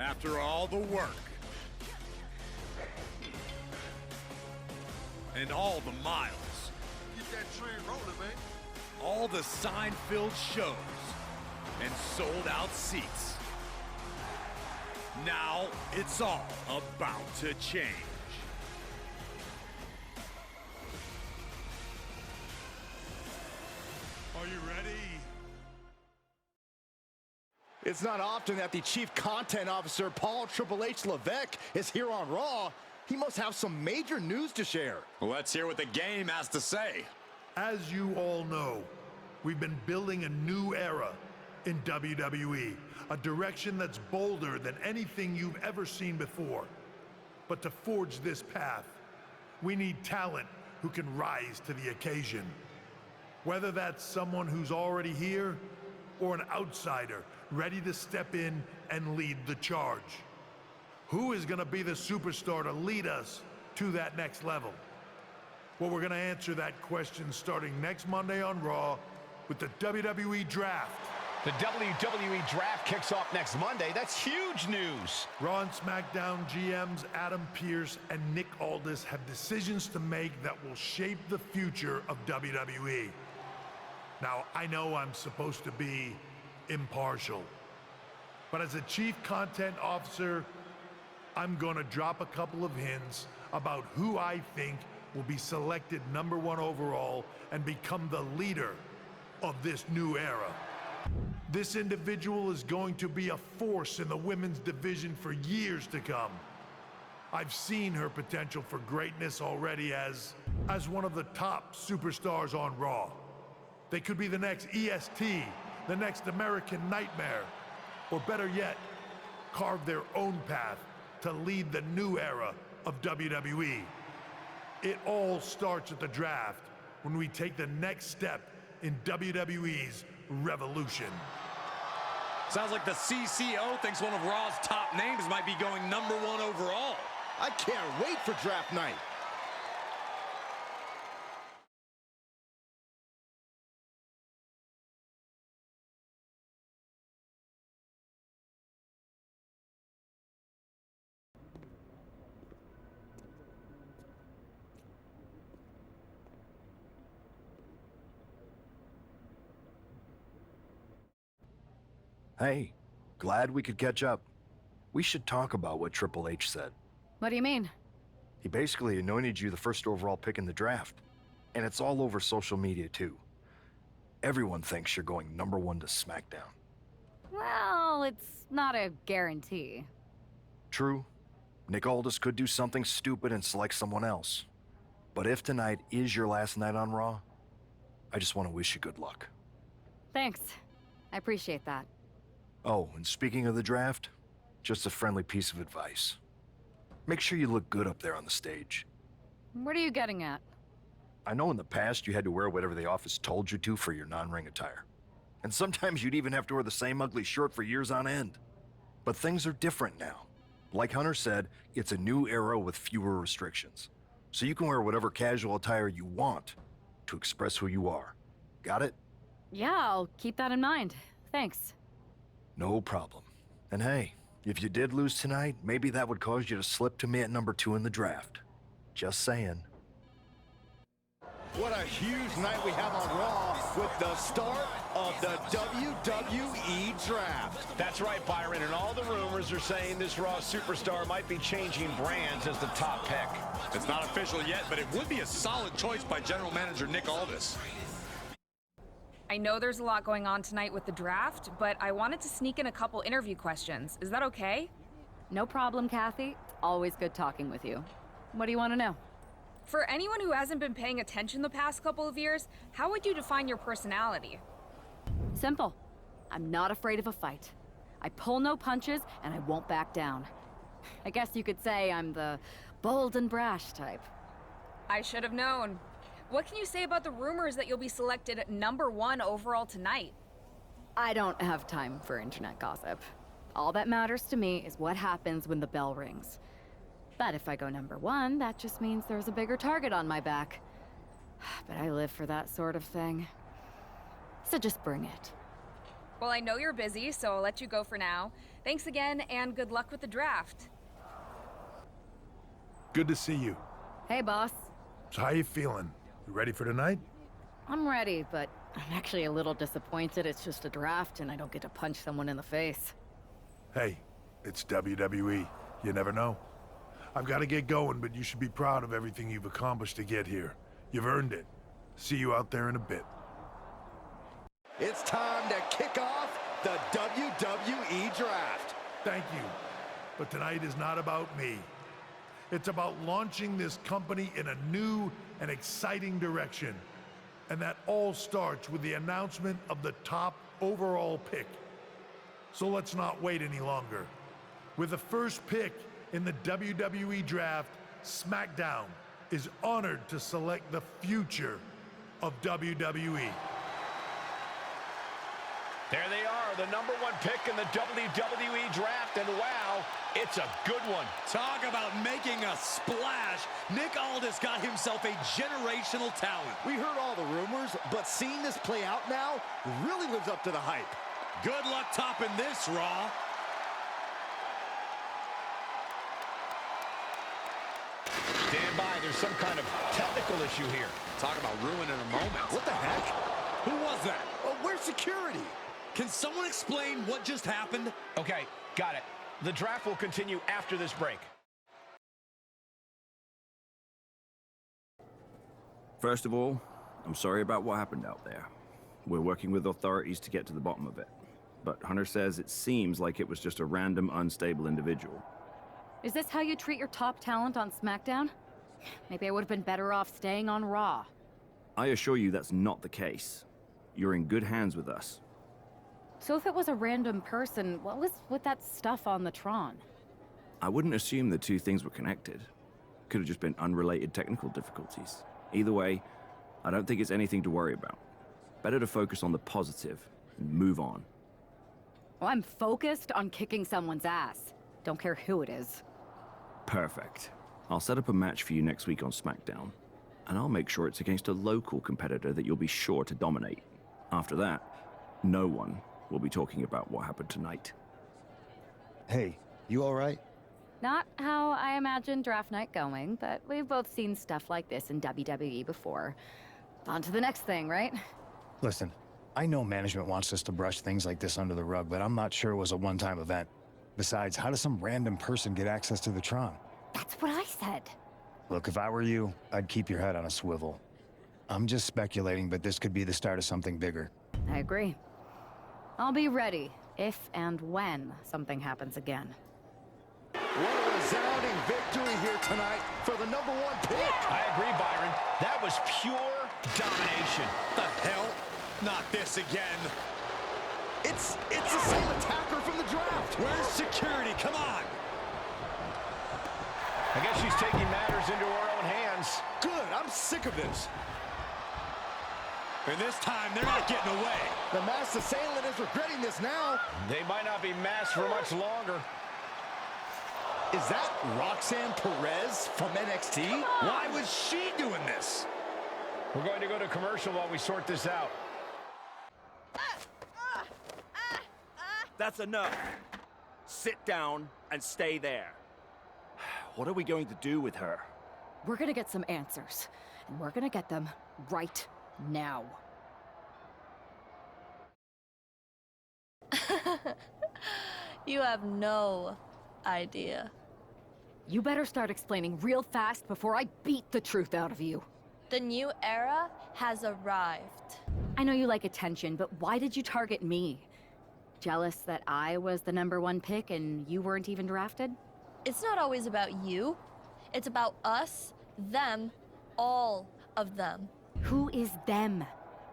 After all the work and all the miles, Get that train rolling, man. all the sign-filled shows and sold-out seats. Now it's all about to change. Are you ready? It's not often that the Chief Content Officer, Paul Triple H Levesque, is here on Raw. He must have some major news to share. Let's hear what the game has to say. As you all know, we've been building a new era in WWE, a direction that's bolder than anything you've ever seen before. But to forge this path, we need talent who can rise to the occasion. Whether that's someone who's already here or an outsider ready to step in and lead the charge. Who is going to be the superstar to lead us to that next level? Well, we're going to answer that question starting next Monday on Raw with the WWE Draft. The WWE Draft kicks off next Monday. That's huge news. Raw and SmackDown GMs Adam Pearce and Nick Aldis have decisions to make that will shape the future of WWE. Now, I know I'm supposed to be impartial, but as a Chief Content Officer, I'm going to drop a couple of hints about who I think will be selected #1 overall and become the leader of this new era. This individual is going to be a force in the women's division for years to come. I've seen her potential for greatness already as one of the top superstars on Raw. They could be the next EST, the next American Nightmare, or better yet, carve their own path to lead the new era of WWE. It all starts at the draft when we take the next step in WWE's revolution. Sounds like the CCO thinks one of Raw's top names might be going #1 overall. I can't wait for draft night. Hey, glad we could catch up. We should talk about what Triple H said. What do you mean? He basically anointed you the first overall pick in the draft. And it's all over social media, too. Everyone thinks you're going #1 to SmackDown. Well, it's not a guarantee. True. Nick Aldis could do something stupid and select someone else. But if tonight is your last night on Raw, I just want to wish you good luck. Thanks. I appreciate that. Oh, and speaking of the draft, just a friendly piece of advice. Make sure you look good up there on the stage. What are you getting at? I know in the past you had to wear whatever the office told you to for your non-ring attire. And sometimes you'd even have to wear the same ugly shirt for years on end. But things are different now. Like Hunter said, it's a new era with fewer restrictions. So you can wear whatever casual attire you want to express who you are. Got it? Yeah, I'll keep that in mind. Thanks. No problem. And hey, if you did lose tonight, maybe that would cause you to slip to me at #2 in the draft. Just saying. What a huge night we have on Raw with the start of the WWE Draft. That's right, Byron, and all the rumors are saying this Raw superstar might be changing brands as the top pick. It's not official yet, but it would be a solid choice by General Manager Nick Aldis. I know there's a lot going on tonight with the draft, but I wanted to sneak in a couple interview questions. Is that okay? No problem, Kathy. It's always good talking with you. What do you want to know? For anyone who hasn't been paying attention the past couple of years, how would you define your personality? Simple. I'm not afraid of a fight. I pull no punches, and I won't back down. I guess you could say I'm the bold and brash type. I should have known. What can you say about the rumors that you'll be selected at #1 overall tonight? I don't have time for internet gossip. All that matters to me is what happens when the bell rings. But if I go #1, that just means there's a bigger target on my back. But I live for that sort of thing. So just bring it. Well, I know you're busy, so I'll let you go for now. Thanks again, and good luck with the draft. Good to see you. Hey, boss. So how you feeling? You ready for tonight? I'm ready, but I'm actually a little disappointed it's just a draft and I don't get to punch someone in the face. Hey, it's WWE. You never know. I've got to get going, but you should be proud of everything you've accomplished to get here. You've earned it. See you out there in a bit. It's time to kick off the WWE Draft. Thank you. But tonight is not about me. It's about launching this company in a new and exciting direction. And that all starts with the announcement of the top overall pick. So let's not wait any longer. With the first pick in the WWE Draft, Smackdown is honored to select the future of WWE. There they are, the #1 pick in the WWE Draft, and wow, it's a good one. Talk about making a splash. Nick Aldis got himself a generational talent. We heard all the rumors, but seeing this play out now really lives up to the hype. Good luck topping this, Raw. Stand by, there's some kind of technical issue here. Talk about ruining a moment. What the heck? Who was that? Where's security? Can someone explain what just happened? Okay, got it. The draft will continue after this break. First of all, I'm sorry about what happened out there. We're working with authorities to get to the bottom of it. But Hunter says it seems like it was just a random, unstable individual. Is this how you treat your top talent on SmackDown? Maybe I would have been better off staying on Raw. I assure you that's not the case. You're in good hands with us. So if it was a random person, what was with that stuff on the Tron? I wouldn't assume the two things were connected. Could have just been unrelated technical difficulties. Either way, I don't think it's anything to worry about. Better to focus on the positive and move on. Well, I'm focused on kicking someone's ass. Don't care who it is. Perfect. I'll set up a match for you next week on SmackDown. And I'll make sure it's against a local competitor that you'll be sure to dominate. After that, no one will be talking about what happened tonight. Hey, you all right? Not how I imagined draft night going, but we've both seen stuff like this in WWE before. On to the next thing, right? Listen, I know management wants us to brush things like this under the rug, but I'm not sure it was a one-time event. Besides, how does some random person get access to the Tron? That's what I said. Look, if I were you, I'd keep your head on a swivel. I'm just speculating, but this could be the start of something bigger. I agree. I'll be ready if and when something happens again. What a resounding victory here tonight for the #1 pick. I agree, Byron. That was pure domination. The hell? Not this again. It's the same attacker from the draft. Where's security? Come on. I guess she's taking matters into her own hands. Good, I'm sick of this. And this time, they're not getting away. The masked assailant is regretting this now. They might not be masked for much longer. Is that Roxanne Perez from NXT? Why was she doing this? We're going to go to commercial while we sort this out. That's enough. Sit down and stay there. What are we going to do with her? We're gonna get some answers, and we're gonna get them right now. You have no idea. You better start explaining real fast before I beat the truth out of you. The new era has arrived. I know you like attention, but why did you target me? Jealous that I was the #1 pick and you weren't even drafted? It's not always about you. It's about us, them, all of them. Who is them?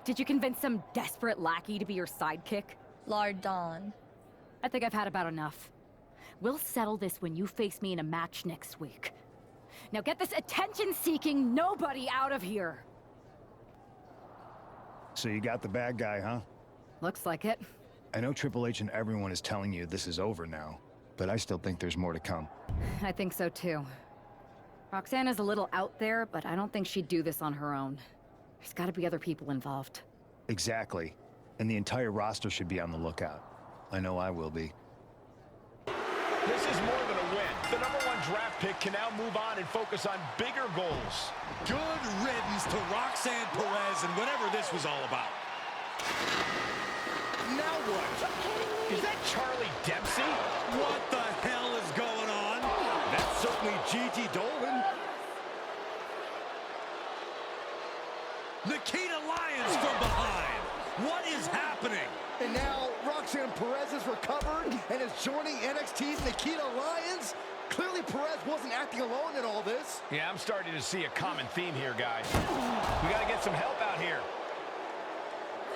Did you convince some desperate lackey to be your sidekick? Lardon. I think I've had about enough. We'll settle this when you face me in a match next week. Now get this attention-seeking nobody out of here! So you got the bad guy, huh? Looks like it. I know Triple H and everyone is telling you this is over now, but I still think there's more to come. I think so too. Roxanne is a little out there, but I don't think she'd do this on her own. There's gotta be other people involved. Exactly. And the entire roster should be on the lookout. I know I will be. This is more than a win. The #1 draft pick can now move on and focus on bigger goals. Good riddance to Roxanne Perez and whatever this was all about. Now what? Is that Charlie Dempsey? What the hell is going on? That's certainly Gigi Dolan. Nikita Lyons from behind. What is happening? And now Roxanne Perez is recovered and is joining NXT's Nikita Lyons. Clearly Perez wasn't acting alone in all this. Yeah, I'm starting to see a common theme here, guys. We got to get some help out here.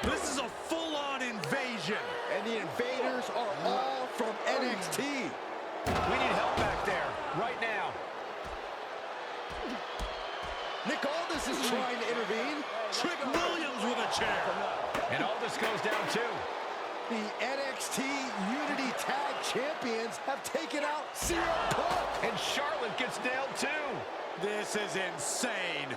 This is a full-on invasion. And the invaders are all from NXT. We need help back there, right now. Nick Aldis is trying to intervene. Trick Williams with a chair. And Aldis goes down too. The NXT Unity Tag Champions have taken out CM Punk. And Charlotte gets nailed too. This is insane.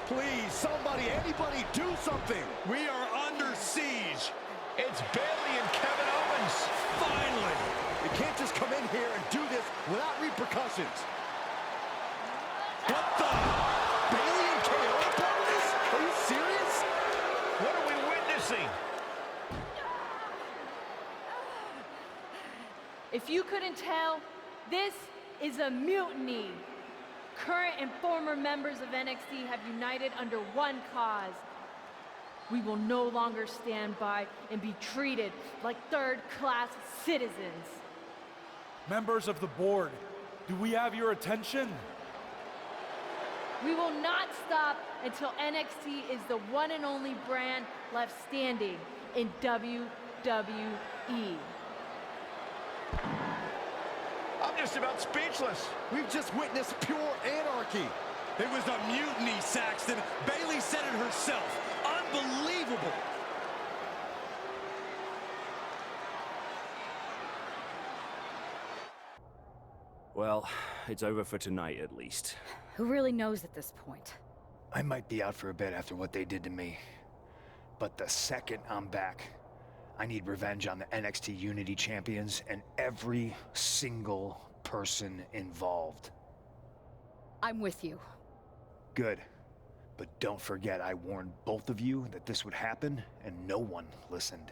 Please, somebody, anybody, do something. We are under siege. It's Bayley and Kevin Owens. Finally. You can't just come in here and do this without repercussions. What the? Bayley and KO are part of this? Are you serious? What are we witnessing? If you couldn't tell, this is a mutiny. Current and former members of NXT have united under one cause. We will no longer stand by and be treated like third-class citizens. Members of the board, do we have your attention? We will not stop until NXT is the one and only brand left standing in WWE. I'm just about speechless. We've just witnessed pure anarchy. It was a mutiny, Saxton. Bayley said it herself. Unbelievable. Well, it's over for tonight at least. Who really knows at this point? I might be out for a bit after what they did to me. But the second I'm back, I need revenge on the NXT Unity Champions and every single person involved. I'm with you. Good. But don't forget I warned both of you that this would happen, and no one listened.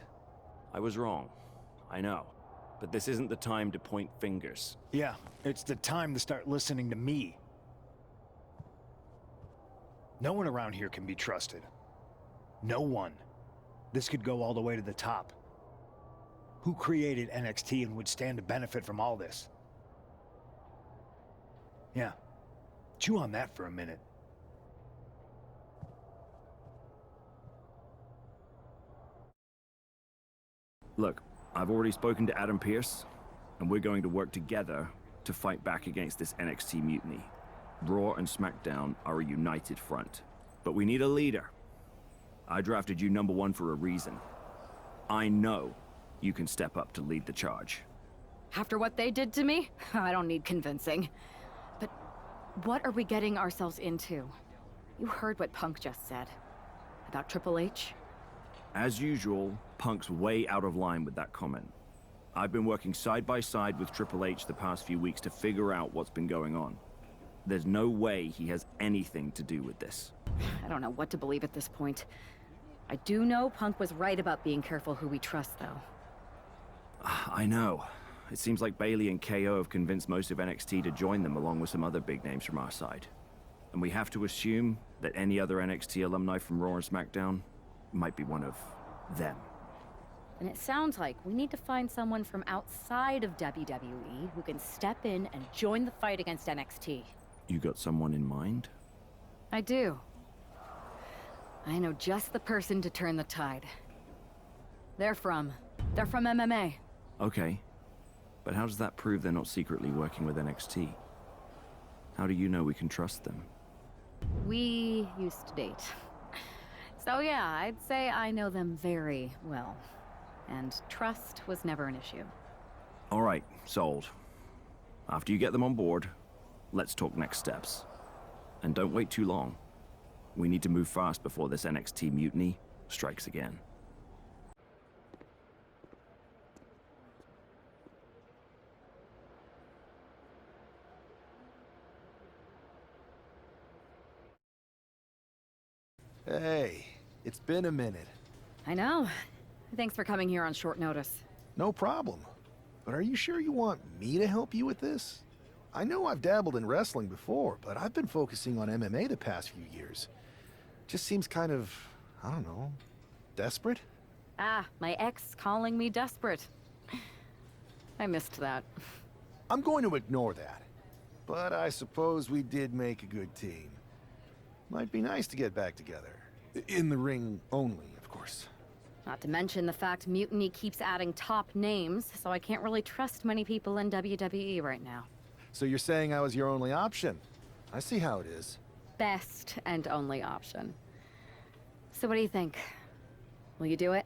I was wrong. I know. But this isn't the time to point fingers. Yeah, it's the time to start listening to me. No one around here can be trusted. No one. This could go all the way to the top. Who created NXT and would stand to benefit from all this? Yeah. Chew on that for a minute. Look, I've already spoken to Adam Pearce, and we're going to work together to fight back against this NXT mutiny. Raw and SmackDown are a united front. But we need a leader. I drafted you #1 for a reason. I know you can step up to lead the charge. After what they did to me, I don't need convincing. But what are we getting ourselves into? You heard what Punk just said. About Triple H? As usual, Punk's way out of line with that comment. I've been working side by side with Triple H the past few weeks to figure out what's been going on. There's no way he has anything to do with this. I don't know what to believe at this point. I do know Punk was right about being careful who we trust, though. I know. It seems like Bayley and KO have convinced most of NXT to join them along with some other big names from our side. And we have to assume that any other NXT alumni from Raw and SmackDown might be one of them. And it sounds like we need to find someone from outside of WWE who can step in and join the fight against NXT. You got someone in mind? I do. I know just the person to turn the tide. They're from MMA. Okay. But how does that prove they're not secretly working with NXT? How do you know we can trust them? We used to date. So yeah, I'd say I know them very well. And trust was never an issue. All right, sold. After you get them on board, let's talk next steps. And don't wait too long. We need to move fast before this NXT mutiny strikes again. Hey, it's been a minute. I know. Thanks for coming here on short notice. No problem. But are you sure you want me to help you with this? I know I've dabbled in wrestling before, but I've been focusing on MMA the past few years. Just seems kind of, I don't know, desperate? Ah, my ex calling me desperate. I missed that. I'm going to ignore that. But I suppose we did make a good team. Might be nice to get back together. In the ring only, of course. Not to mention the fact Mutiny keeps adding top names, so I can't really trust many people in WWE right now. So you're saying I was your only option? I see how it is. Best and only option. So what do you think? Will you do it?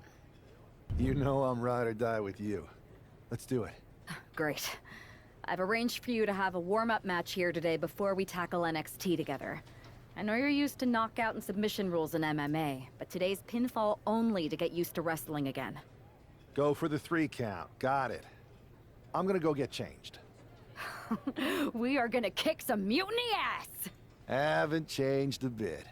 You know I'm ride or die with you. Let's do it. Great. I've arranged for you to have a warm-up match here today before we tackle NXT together. I know you're used to knockout and submission rules in MMA, but today's pinfall only to get used to wrestling again. Go for the 3 count. Got it. I'm gonna go get changed. We are gonna kick some Mutiny ass! Haven't changed a bit.